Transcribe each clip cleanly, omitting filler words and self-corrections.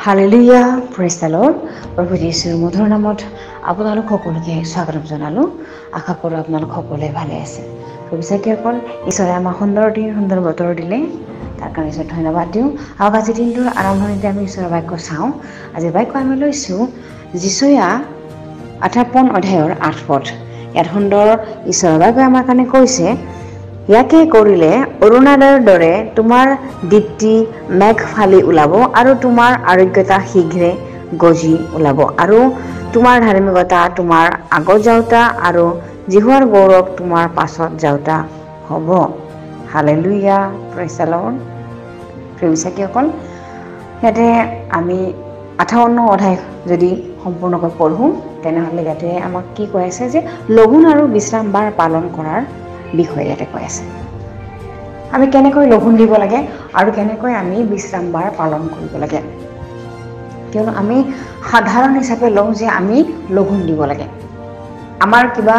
Hallelujah, praise the lord. প্ৰভু যীশুৰ মধুৰ নামত আপোনালোক সকলোকে স্বাগতম জনালোঁ। আশা কৰোঁ আপোনালোক সকলোৱে ভালে আছে। প্ৰভু চাকিসকল, ঈশ্বৰে আমাক সুন্দৰ দিন সুন্দৰ বতৰ দিলে, তাৰ কাৰণে ঈশ্বৰ ধন্যবাদ দিওঁ। আৰু আজিৰ দিনটোৰ আৰম্ভণিতে আমি ঈশ্বৰৰ বাক্য চাওঁ। আজিৰ বাক্য আমি লৈছোঁ যিচয়া 58 অধ্যায়ৰ 8 পদ। ইয়াত সুন্দৰ ঈশ্বৰৰ বাক্যই আমাৰ কাৰণে কৈছে, ইয়াকে কৰিলে অৰুণাদয়ৰ দৰে তোমাৰ দীপ্তি মেঘ ফালি ওলাব, আৰু তোমাৰ আৰোগ্যতা শীঘ্ৰে গজি ওলাব, আৰু তোমাৰ ধাৰ্মিকতা তোমাৰ আগত যাওঁতা, আৰু জিহুৱাৰ গৌৰৱ তোমাৰ পাছত যাওঁতা হ'ব। Hallelujah, praise the lord. প্ৰিয় বিশ্বাসীসকল, ইয়াতে আমি 58 অধ্যায় যদি সম্পূৰ্ণকৈ পঢ়োঁ, তেনেহ'লে ইয়াতে আমাক কি কৈ আছে যে লঘোণ আৰু বিশ্ৰাম বাৰ পালন কৰাৰ বিষয়ে ইয়াতে কৈ আছে। আমি কেনেকৈ লঘোণ দিব লাগে আৰু কেনেকৈ আমি বিশ্ৰাম বাৰ পালন কৰিব লাগে। কিয়নো আমি সাধাৰণ হিচাপে লওঁ যে আমি লঘোণ দিব লাগে। আমাৰ কিবা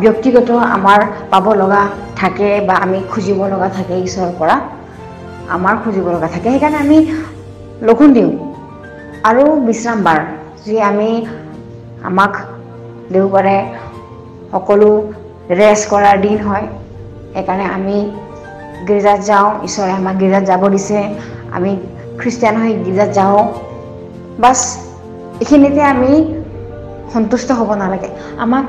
ব্যক্তিগত আমাৰ পাব লগা থাকে বা আমি খুজিব লগা থাকে ঈশ্বৰৰ পৰা, আমাৰ খুজিব লগা থাকে, সেইকাৰণে আমি লঘোণ দিওঁ। আৰু বিশ্ৰাম বাৰ যি আমাক দেওবাৰে সকলো ৰেষ্ট কৰাৰ দিন হয়, সেইকাৰণে আমি গীৰ্জাত যাওঁ। ঈশ্বৰে আমাক গীৰ্জাত যাব দিছে, আমি খ্ৰীষ্টিয়ান হৈ গীৰ্জাত যাওঁ। বাছ এইখিনিতে আমি সন্তুষ্ট হ'ব নালাগে। আমাক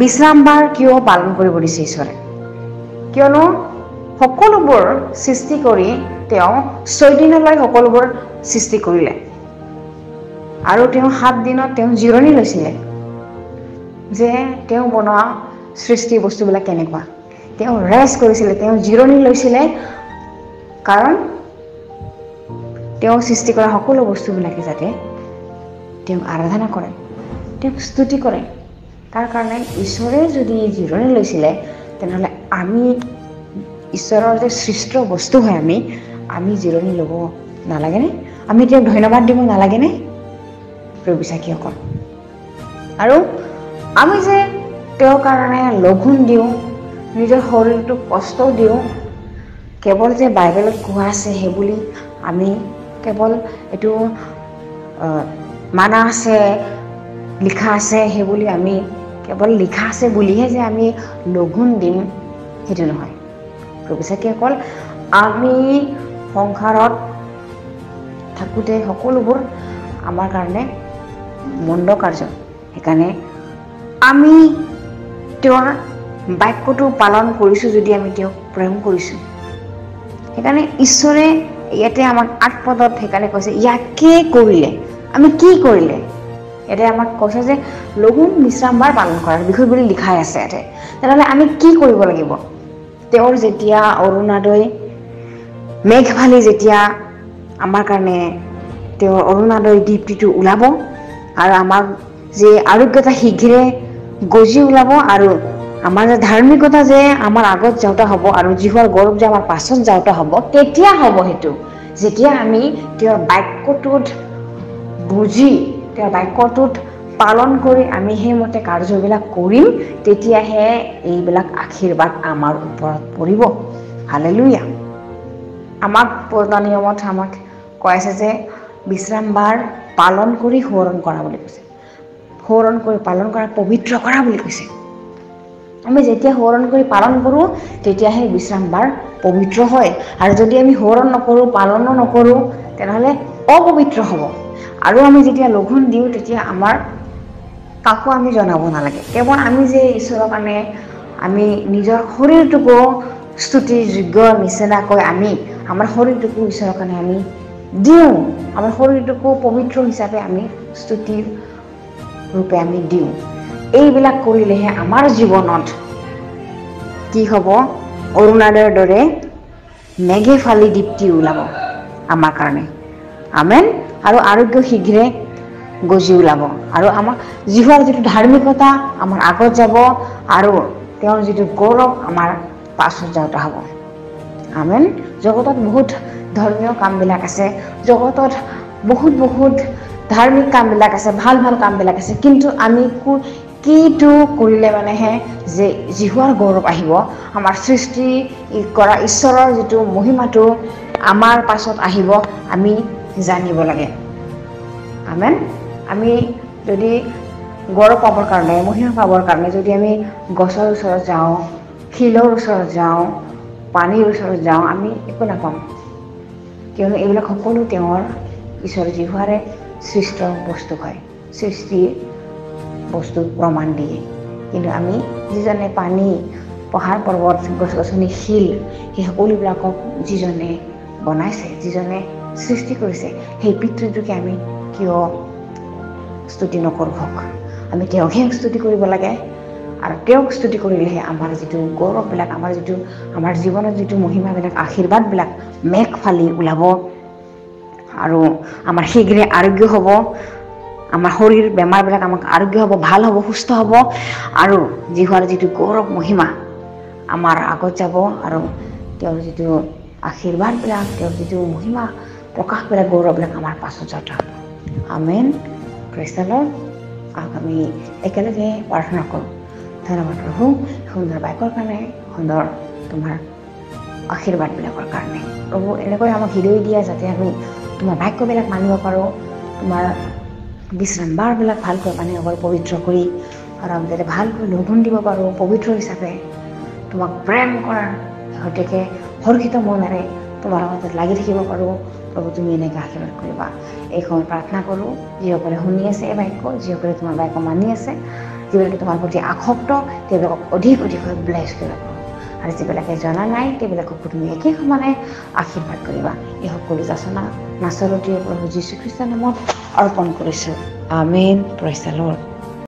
বিশ্ৰাম বাৰ কিয় পালন কৰিব দিছে ঈশ্বৰে? কিয়নো সকলোবোৰ সৃষ্টি কৰি তেওঁ 6 দিনলৈ সকলোবোৰ সৃষ্টি কৰিলে, আৰু তেওঁ 7 দিনত তেওঁ জিৰণি লৈছিলে। যে তেওঁ বনোৱা সৃষ্টি বস্তুবিলাক কেনেকুৱা, তেওঁ ৰেষ্ট কৰিছিলে, তেওঁ জিৰণি লৈছিলে, কাৰণ তেওঁ সৃষ্টি কৰা সকলো বস্তুবিলাকে যাতে তেওঁক আৰাধনা কৰে, তেওঁক স্তুতি কৰে। তাৰ কাৰণে ঈশ্বৰে যদি জিৰণি লৈছিলে, তেনেহ'লে আমি ঈশ্বৰৰ যে সৃষ্ট বস্তু হয়, আমি জিৰণি ল'ব নালাগেনে? আমি তেওঁক ধন্যবাদ দিব নালাগেনে? প্ৰিয় বিশ্বাসীসকল, আৰু আমি যে তেওঁৰ কাৰণে লঘোণ দিওঁ, নিজৰ শৰীৰটোক কষ্ট দিওঁ, কেৱল যে বাইবেলত কোৱা আছে সেইবুলি আমি কেৱল এইটো মানা আছে, লিখা আছে সেইবুলি আমি কেৱল লিখা আছে বুলিহে যে আমি লঘোণ দিম, সেইটো নহয়। প্ৰিয় বিশ্বাসীসকল, আমি সংসাৰত থাকোঁতে সকলোবোৰ আমাৰ কাৰণে মন্দ কাৰ্য। সেইকাৰণে আমি তেওঁৰ বাক্যটো পালন কৰিছোঁ যদি আমি তেওঁক প্ৰেম কৰিছোঁ। সেইকাৰণে ঈশ্বৰে ইয়াতে আমাক 8 পদত সেইকাৰণে কৈছে, ইয়াকে কৰিলে। আমি কি কৰিলে? ইয়াতে আমাক কৈছে যে লঘোণ বিশ্ৰাম বাৰ পালন কৰাৰ বিষয় বুলি লিখাই আছে ইয়াতে। তেনেহ'লে আমি কি কৰিব লাগিব? তেওঁৰ যেতিয়া অৰুণাদয় মেঘ ফালি যেতিয়া আমাৰ কাৰণে তেওঁৰ অৰুণাদয় দীপ্তিটো ওলাব, আৰু আমাৰ যে আৰোগ্যতা শীঘ্ৰে গজি ওলাব, আৰু আমাৰ যে ধাৰ্মিকতা যে আমাৰ আগত যাওঁতা হ'ব, আৰু জিহুৱাৰ গৌৰৱ যে আমাৰ পাছত যাওঁতা হ'ব, তেতিয়া হ'ব সেইটো যেতিয়া আমি তেওঁৰ বাক্যটোত বুজি, তেওঁৰ বাক্যটোত পালন কৰি আমি সেইমতে কাৰ্যবিলাক কৰিম, তেতিয়াহে এইবিলাক আশীৰ্বাদ আমাৰ ওপৰত পৰিব। হালেলুয়া। আমাক পুৰণা নিয়মত আমাক কৈ আছে যে বিশ্ৰাম বাৰ পালন কৰি সোঁৱৰণ কৰা বুলি কৈছে। সোঁৱৰণ কৰি পালন কৰা, পবিত্ৰ কৰা বুলি কৈছে। আমি যেতিয়া সোঁৱৰণ কৰি পালন কৰোঁ, তেতিয়াহে বিশ্ৰাম বাৰ পবিত্ৰ হয়। আৰু যদি আমি সোঁৱৰণ নকৰোঁ, পালনো নকৰোঁ, তেনেহ'লে অপবিত্ৰ হ'ব। আৰু আমি যেতিয়া লঘোণ দিওঁ, তেতিয়া আমাৰ কাকো আমি জনাব নালাগে। কেৱল আমি যে ঈশ্বৰৰ কাৰণে আমি নিজৰ শৰীৰটোকো স্তুতিৰ যোগ্য নিচিনাকৈ আমি আমাৰ শৰীৰটোকো ঈশ্বৰৰ কাৰণে আমি দিওঁ, আমাৰ শৰীৰটোকো পবিত্ৰ হিচাপে আমি স্তুতিৰ ৰূপে আমি দিওঁ। এইবিলাক কৰিলেহে আমাৰ জীৱনত কি হ'ব? অৰুণাদয়ৰ দৰে মেঘে ফালি দীপ্তি ওলাব আমাৰ কাৰণে। আমেন। আৰু আৰোগ্য শীঘ্ৰে গজি ওলাব, আৰু আমাৰ জিহুৱাৰ যিটো ধাৰ্মিকতা আমাৰ আগত যাব, আৰু তেওঁৰ যিটো গৌৰৱ আমাৰ পাছত যাওঁতা হ'ব। আমেন। জগতত বহুত ধৰ্মীয় কামবিলাক আছে, জগতত বহুত ধাৰ্মিক কামবিলাক আছে, ভাল কামবিলাক আছে, কিন্তু আমি কিটো কৰিলে মানেহে যে জিহুৱাৰ গৌৰৱ আহিব, আমাৰ সৃষ্টি কৰা ঈশ্বৰৰ যিটো মহিমাটো আমাৰ পাছত আহিব, আমি জানিব লাগে। আমেন। আমি যদি গৌৰৱ পাবৰ কাৰণে, মহিমা পাবৰ কাৰণে যদি আমি গছৰ ওচৰত যাওঁ, শিলৰ ওচৰত যাওঁ, পানীৰ ওচৰত যাওঁ, আমি একো নাপাম। কিয়নো এইবিলাক সকলো তেওঁৰ ঈশ্বৰ জিহুৱাৰে সৃষ্ট বস্তু হয়, সৃষ্টিৰ বস্তু প্ৰমাণ দিয়ে। কিন্তু আমি যিজনে পানী, পাহাৰ পৰ্বত, গছ গছনি, শিল, সেই সকলোবিলাকক যিজনে বনাইছে, যিজনে সৃষ্টি কৰিছে, সেই পিতৃটোকে আমি কিয় স্তুতি নকৰোঁ? হওক, আমি তেওঁকহে স্তুতি কৰিব লাগে। আৰু তেওঁক স্তুতি কৰিলেহে আমাৰ যিটো গৌৰৱবিলাক, আমাৰ জীৱনত যিটো মহিমাবিলাক, আশীৰ্বাদবিলাক মেঘ ফালি ওলাব আৰু আমাৰ শীঘ্ৰে আৰোগ্য হ'ব। আমাৰ শৰীৰ বেমাৰবিলাক আমাক আৰোগ্য হ'ব, ভাল হ'ব, সুস্থ হ'ব। আৰু জিহুৱাৰ যিটো গৌৰৱ মহিমা আমাৰ আগত যাব আৰু তেওঁৰ যিটো আশীৰ্বাদবিলাক, তেওঁৰ যিটো মহিমা প্ৰকাশবিলাক, গৌৰৱবিলাক আমাৰ পাছত যাব। আমেন। Praise the Lord. আমি একেলগে প্ৰাৰ্থনা কৰোঁ। ধন্যবাদ প্ৰভু, সুন্দৰ বাক্যৰ কাৰণে, সুন্দৰ তোমাৰ আশীৰ্বাদবিলাকৰ কাৰণে। প্ৰভু, এনেকৈ আমাক হৃদয় দিয়া যাতে আমি তোমাৰ বাক্যবিলাক মানিব পাৰোঁ, তোমাৰ বিশ্ৰাম বাৰবিলাক ভালকৈ মানিব পাৰোঁ, পবিত্ৰ কৰি। আৰু আমি যাতে ভালকৈ লঘোণ দিব পাৰোঁ, পবিত্ৰ হিচাপে তোমাক প্ৰেম কৰাৰ গতিকে হৰ্ষিত মনেৰে তোমাৰ লগত লাগি থাকিব পাৰোঁ। প্ৰভু, তুমি এনেকৈ আশীৰ্বাদ কৰিবা। এই সময় প্ৰাৰ্থনা কৰোঁ, যিসকলে শুনি আছে এই বাক্য, যিসকলে তোমাৰ বাক্য মানি আছে, যিবিলাকে তোমাৰ প্ৰতি আসক্ত, তেওঁলোকক অধিক অধিকভাৱে ব্লেছ কৰিব পাৰোঁ। আৰু যিবিলাকে জনা নাই, তেওঁলোককো তুমি একে সমানে আশীৰ্বাদ কৰিবা। এই সকলো যাচনা নাচৰতীয় প্ৰভু যীশু খ্ৰীষ্টৰ নামত অৰ্পণ কৰিছোঁ। আমেন। Praise the lord.